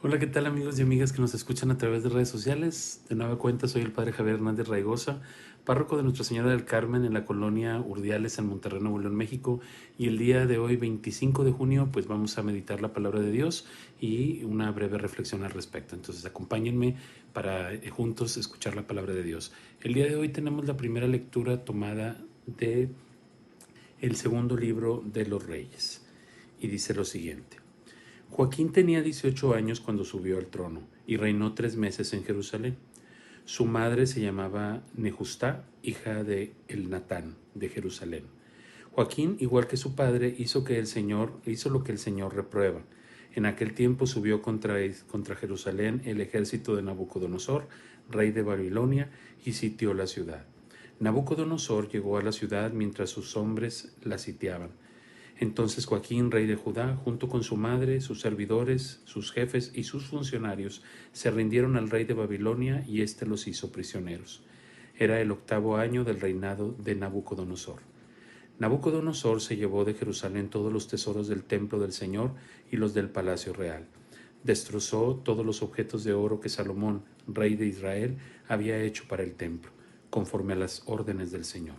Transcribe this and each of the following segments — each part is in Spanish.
Hola, ¿qué tal amigos y amigas que nos escuchan a través de redes sociales? De nueva cuenta, soy el Padre Javier Hernández Raigosa, párroco de Nuestra Señora del Carmen en la colonia Urdiales en Monterrey, Nuevo León, México. Y el día de hoy, 25 de junio, pues vamos a meditar la palabra de Dios y una breve reflexión al respecto. Entonces acompáñenme para juntos escuchar la palabra de Dios. El día de hoy tenemos la primera lectura tomada de el segundo libro de los Reyes. Y dice lo siguiente. Joaquín tenía 18 años cuando subió al trono y reinó 3 meses en Jerusalén. Su madre se llamaba Nejustá, hija de Elnatán, de Jerusalén. Joaquín, igual que su padre, hizo lo que el Señor reprueba. En aquel tiempo subió contra Jerusalén el ejército de Nabucodonosor, rey de Babilonia, y sitió la ciudad. Nabucodonosor llegó a la ciudad mientras sus hombres la sitiaban. Entonces Joaquín, rey de Judá, junto con su madre, sus servidores, sus jefes y sus funcionarios, se rindieron al rey de Babilonia y éste los hizo prisioneros. Era el 8º año del reinado de Nabucodonosor. Nabucodonosor se llevó de Jerusalén todos los tesoros del templo del Señor y los del palacio real. Destrozó todos los objetos de oro que Salomón, rey de Israel, había hecho para el templo, conforme a las órdenes del Señor.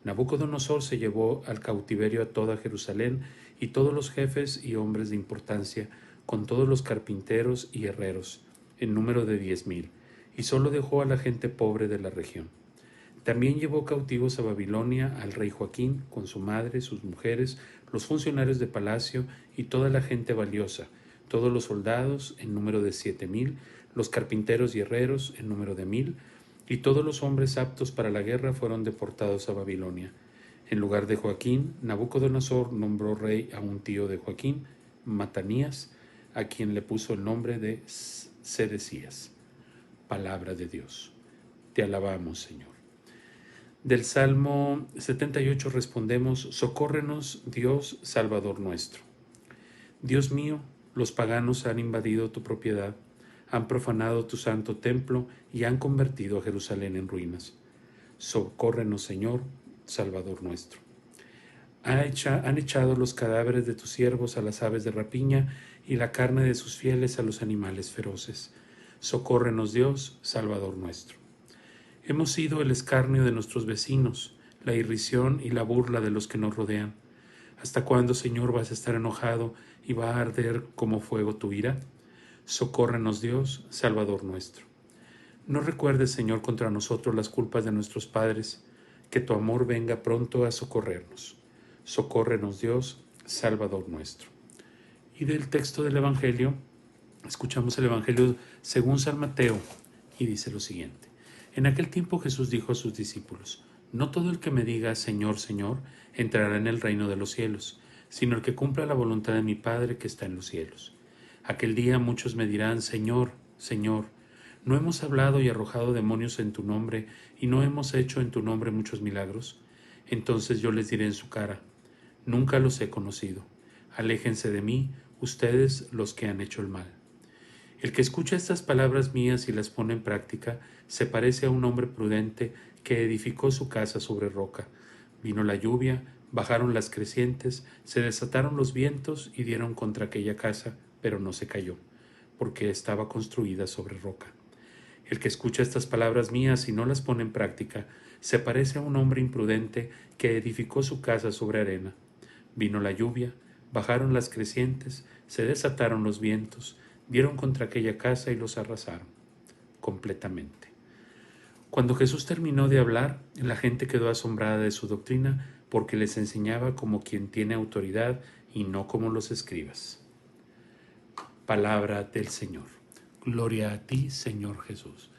Nabucodonosor se llevó al cautiverio a toda Jerusalén y todos los jefes y hombres de importancia, con todos los carpinteros y herreros, en número de 10,000, y solo dejó a la gente pobre de la región. También llevó cautivos a Babilonia al rey Joaquín, con su madre, sus mujeres, los funcionarios de palacio y toda la gente valiosa, todos los soldados, en número de 7,000, los carpinteros y herreros, en número de 1,000, y todos los hombres aptos para la guerra fueron deportados a Babilonia. En lugar de Joaquín, Nabucodonosor nombró rey a un tío de Joaquín, Matanías, a quien le puso el nombre de Sedecías. Palabra de Dios. Te alabamos, Señor. Del Salmo 78 respondemos, Socórrenos, Dios, Salvador nuestro. Dios mío, los paganos han invadido tu propiedad, han profanado tu santo templo y han convertido a Jerusalén en ruinas. Socórrenos, Señor, Salvador nuestro. Han echado los cadáveres de tus siervos a las aves de rapiña y la carne de sus fieles a los animales feroces. Socórrenos, Dios, Salvador nuestro. Hemos sido el escarnio de nuestros vecinos, la irrisión y la burla de los que nos rodean. ¿Hasta cuándo, Señor, vas a estar enojado y va a arder como fuego tu ira? Socórrenos, Dios, Salvador nuestro. No recuerdes, Señor, contra nosotros las culpas de nuestros padres, que tu amor venga pronto a socorrernos. Socórrenos, Dios, Salvador nuestro. Y del texto del Evangelio, escuchamos el Evangelio según San Mateo, y dice lo siguiente. En aquel tiempo Jesús dijo a sus discípulos, no todo el que me diga Señor, Señor, entrará en el reino de los cielos, sino el que cumpla la voluntad de mi Padre que está en los cielos. Aquel día muchos me dirán, Señor, Señor, ¿no hemos hablado y arrojado demonios en tu nombre y no hemos hecho en tu nombre muchos milagros? Entonces yo les diré en su cara, nunca los he conocido. Aléjense de mí, ustedes los que han hecho el mal. El que escucha estas palabras mías y las pone en práctica se parece a un hombre prudente que edificó su casa sobre roca. Vino la lluvia, bajaron las crecientes, se desataron los vientos y dieron contra aquella casa, pero no se cayó, porque estaba construida sobre roca. El que escucha estas palabras mías y no las pone en práctica se parece a un hombre imprudente que edificó su casa sobre arena. Vino la lluvia, bajaron las crecientes, se desataron los vientos, dieron contra aquella casa y los arrasaron completamente. Cuando Jesús terminó de hablar, la gente quedó asombrada de su doctrina porque les enseñaba como quien tiene autoridad y no como los escribas. Palabra del Señor. Gloria a ti, Señor Jesús.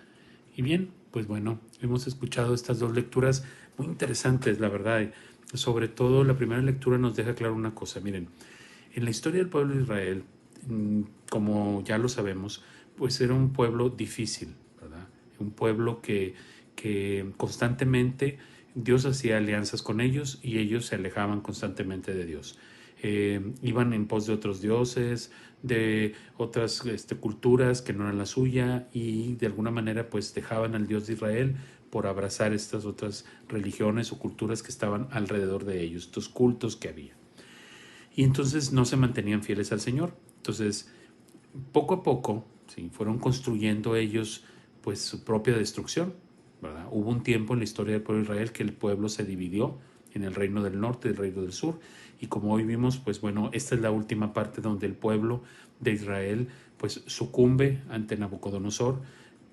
Y bien, pues bueno, hemos escuchado estas dos lecturas muy interesantes, la verdad. Sobre todo la primera lectura nos deja claro una cosa. Miren, en la historia del pueblo de Israel, como ya lo sabemos, pues era un pueblo difícil, ¿verdad? Un pueblo que constantemente Dios hacía alianzas con ellos y ellos se alejaban constantemente de Dios. Iban en pos de otros dioses, de otras culturas que no eran la suya y de alguna manera pues dejaban al Dios de Israel por abrazar estas otras religiones o culturas que estaban alrededor de ellos, estos cultos que había. Y entonces no se mantenían fieles al Señor. Entonces poco a poco, ¿sí?, fueron construyendo ellos pues su propia destrucción, ¿verdad? Hubo un tiempo en la historia del pueblo de Israel que el pueblo se dividió en el reino del norte y el reino del sur, y como hoy vimos, pues bueno, esta es la última parte donde el pueblo de Israel pues sucumbe ante Nabucodonosor,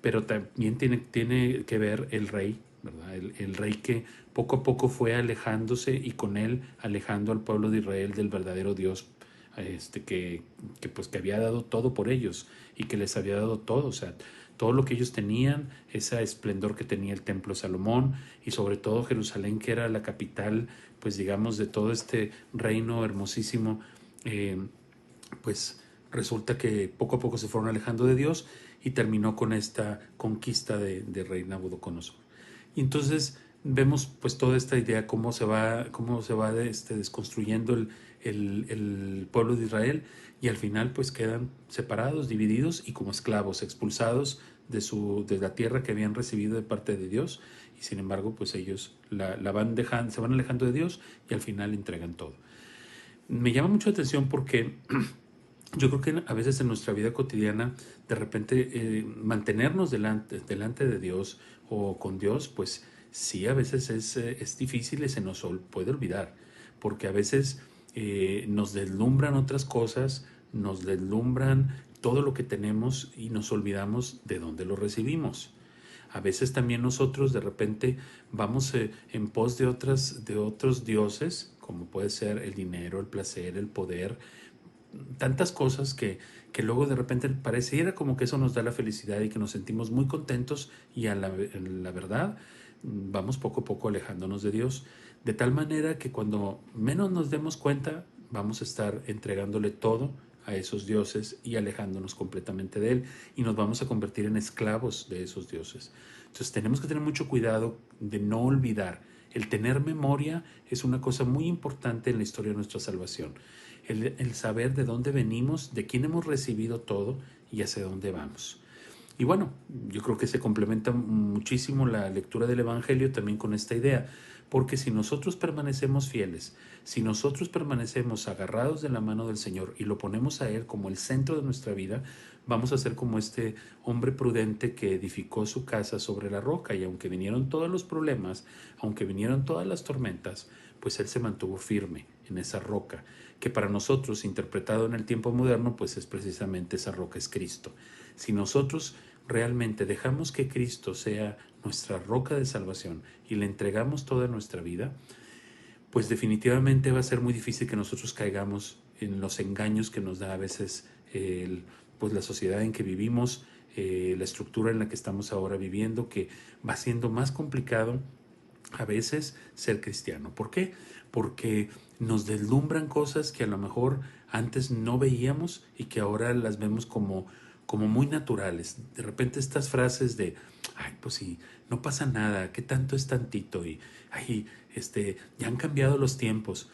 pero también tiene que ver el rey, ¿verdad? El rey que poco a poco fue alejándose y con él alejando al pueblo de Israel del verdadero Dios, pues que había dado todo por ellos y que les había dado todo, o sea, todo lo que ellos tenían, ese esplendor que tenía el templo de Salomón y sobre todo Jerusalén, que era la capital, pues digamos, de todo este reino hermosísimo, pues resulta que poco a poco se fueron alejando de Dios y terminó con esta conquista de rey Nabucodonosor. Y entonces vemos pues toda esta idea, cómo se va desconstruyendo el pueblo de Israel, y al final pues quedan separados, divididos y como esclavos, expulsados de la tierra que habían recibido de parte de Dios, y sin embargo pues ellos la van dejando, se van alejando de Dios y al final entregan todo. Me llama mucho la atención porque yo creo que a veces en nuestra vida cotidiana, de repente, mantenernos delante de Dios o con Dios, pues sí, a veces es difícil y se nos puede olvidar, porque a veces nos deslumbran otras cosas, nos deslumbran todo lo que tenemos y nos olvidamos de dónde lo recibimos. A veces también nosotros de repente vamos en pos de otros dioses, como puede ser el dinero, el placer, el poder, tantas cosas que luego de repente pareciera como que eso nos da la felicidad y que nos sentimos muy contentos, y en la verdad vamos poco a poco alejándonos de Dios, de tal manera que cuando menos nos demos cuenta vamos a estar entregándole todo a esos dioses y alejándonos completamente de Él, y nos vamos a convertir en esclavos de esos dioses. Entonces tenemos que tener mucho cuidado de no olvidar. El tener memoria es una cosa muy importante en la historia de nuestra salvación. El saber de dónde venimos, de quién hemos recibido todo y hacia dónde vamos. Y bueno, yo creo que se complementa muchísimo la lectura del Evangelio también con esta idea, porque si nosotros permanecemos fieles, si nosotros permanecemos agarrados de la mano del Señor y lo ponemos a Él como el centro de nuestra vida, vamos a ser como este hombre prudente que edificó su casa sobre la roca, y aunque vinieron todos los problemas, aunque vinieron todas las tormentas, pues Él se mantuvo firme en esa roca, que para nosotros, interpretado en el tiempo moderno, pues es precisamente esa roca, es Cristo. Si nosotros realmente dejamos que Cristo sea nuestra roca de salvación y le entregamos toda nuestra vida, pues definitivamente va a ser muy difícil que nosotros caigamos en los engaños que nos da a veces pues la sociedad en que vivimos, la estructura en la que estamos ahora viviendo, que va siendo más complicado a veces ser cristiano. ¿Por qué? Porque nos deslumbran cosas que a lo mejor antes no veíamos y que ahora las vemos como muy naturales. De repente estas frases de, ay, pues sí, no pasa nada, ¿qué tanto es tantito? Y, ay, ya han cambiado los tiempos.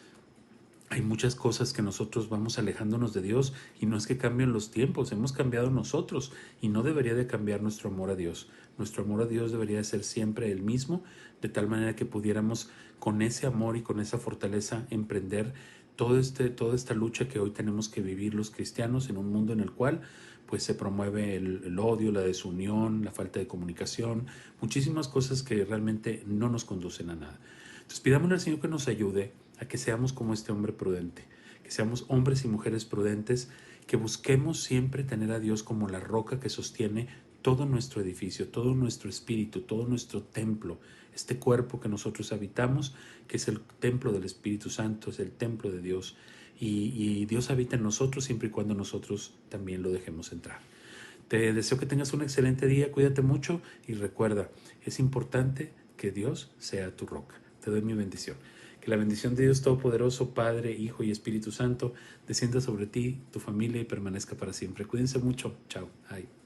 Hay muchas cosas que nosotros vamos alejándonos de Dios, y no es que cambien los tiempos, hemos cambiado nosotros, y no debería de cambiar nuestro amor a Dios. Nuestro amor a Dios debería de ser siempre el mismo, de tal manera que pudiéramos con ese amor y con esa fortaleza emprender toda esta lucha que hoy tenemos que vivir los cristianos en un mundo en el cual pues se promueve el odio, la desunión, la falta de comunicación, muchísimas cosas que realmente no nos conducen a nada. Entonces pidámosle al Señor que nos ayude a que seamos como este hombre prudente, que seamos hombres y mujeres prudentes, que busquemos siempre tener a Dios como la roca que sostiene todo nuestro edificio, todo nuestro espíritu, todo nuestro templo, este cuerpo que nosotros habitamos, que es el templo del Espíritu Santo, es el templo de Dios, y Dios habita en nosotros siempre y cuando nosotros también lo dejemos entrar. Te deseo que tengas un excelente día, cuídate mucho y recuerda, es importante que Dios sea tu roca. Te doy mi bendición. Que la bendición de Dios Todopoderoso, Padre, Hijo y Espíritu Santo, descienda sobre ti, tu familia y permanezca para siempre. Cuídense mucho. Chao. Bye.